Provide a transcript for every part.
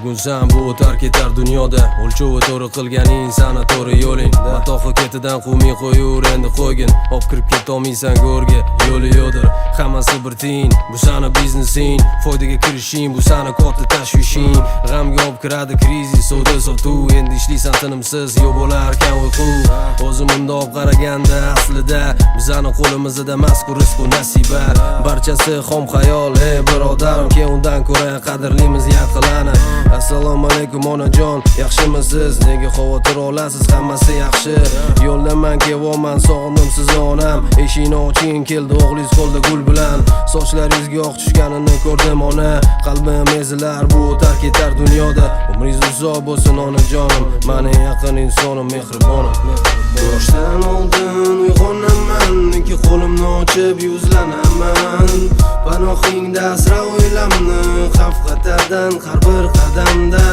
Bugun sen bu o'tar ketar dunyoda, o'lchovi to'g'ri qilganing sana to'g'ri yo'ling. Matohi ketidan qumi qo'yur endi qo'ygin, hop kirib ketolmaysan go'rga, yo'li yo'dir. Hammasi bir tiyin, bu sana biznesing, foydaga kirishing, bu sana katta tashvishing. G'amga olib kiradi krizis, savdo sotuv, endi ishlaysan tinimsiz, yo'q bo'larkan uyqu. O'zim bundoq qaraganda aslida bizani qo'limizda mazkur rizq va nasiba. Barchasi xom xayol, birodarim, ke undan ko'ra qadrlimiz yaqinlarni. Assalomu alaykum onajon, yaxshimisiz? Nega xavotir olasiz? Hammasi yaxshi. Yo'ldaman kevoman, sog'indim sizni onam. Eshikni oching, keldi o'g'lingiz qo'lda gul bilan. Sochlaringizga oq tushganini ko'rdim ona. Qalbim ezilar, bu o'tar ketar dunyoda. Umringiz uzoq bo'lsin onajonim, meni yaqin insonim, mehribonim. Yoshdan oldin uyg'onaman, ikki qo'limni ochib yuzlanaman. Panohingda asra o'ylamni, xavf xatardan har bir qadamda.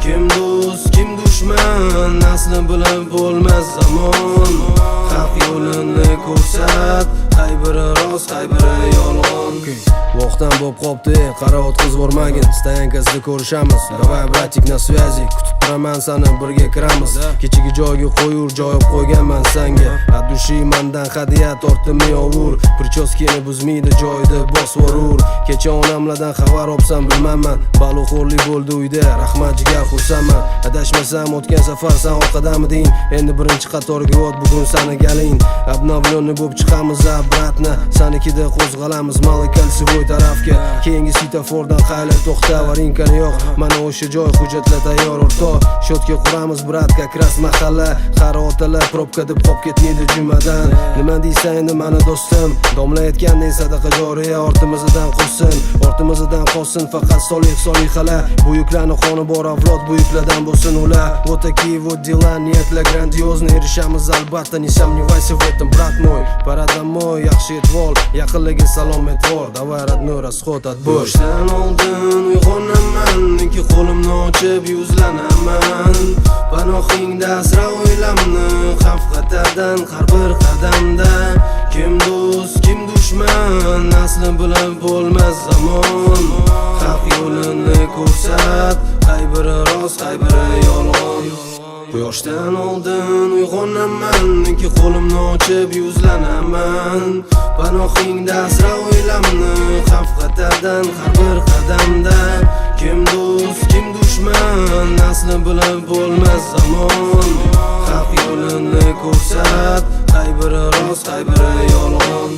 Kim do'st, kim dushman, asli bilib bo'lmas zamon. Haq yo'lini ko'rsat, qay biri rost, qay biri yolg'on. Vaqtdan bo'p qopti, qara o'tqiz bormagin. Stayankasida ko'rishamiz, davay bratik na svazi. Kutib turaman seni, birga kiramiz. Kechigi joyga qo'yur, joy olib qo'yganman senga. Adushi mendan hadiya tortdim yovur. Prichoskeni buzmaydi joyida bos vorur. Kecha onamlardan xabar olsam bilmayman, baloxo'rlik bo'ldi uyda, rahmat jigar xursandman. Adashmasam o'tgan safar sen orqadamiding, endi birinchi qatorga o't, bugun seni galing. Обновленный bo'lib chiqamiz обратно, senikida qo'zg'alamiz Malakal Sivoy tarafga. Keyingi svetofordan qaylar to'xta, varinkani yo'q, mana o'sha joy, hujjatlar tayyor o'rtoq. Shotga quramiz brat, как раз mahalla. Qari otalar probka deb qolib ketmaydi jumadan. Nima deysan endi mani do'stim? Domla aytgandek sadaqa joriya ortimizdan qolsin, ortimizdan qolsin faqat solih solihalar. Buyuklarning qoni bor avlod, buyuklardan bo'lsin ular. Вот такие вот дела, niyatlar grandiozno, erishamiz albatta, не сомневайся в этом, брат мой. Пора домой, yaxshi etvol, yaqinlarga salom etvor. Давай родной расход отбой. Yoshdan oldin uyg'onaman, ikki qo'limni ochib yuzlanaman. Panohingda asra o'ylamni, xavf xatardan har bir qadamda. Kim do'st, kim dushman, asli bilib bo'lmas zamon. Haq yo'lini ko'rsat, qay biri rost, qay biri yolg'on. Yoshdan oldin uyg'onaman, ikki qo'limni ochib yuzlanaman. Panohingda asra o'ylamni, xavf xatardan har bir qadamda. Kim do'st, kim dushman, asli bilib bo'lmas zamon. Haq yo'lini ko'rsat, qay biri rost, qay biri yolg'on.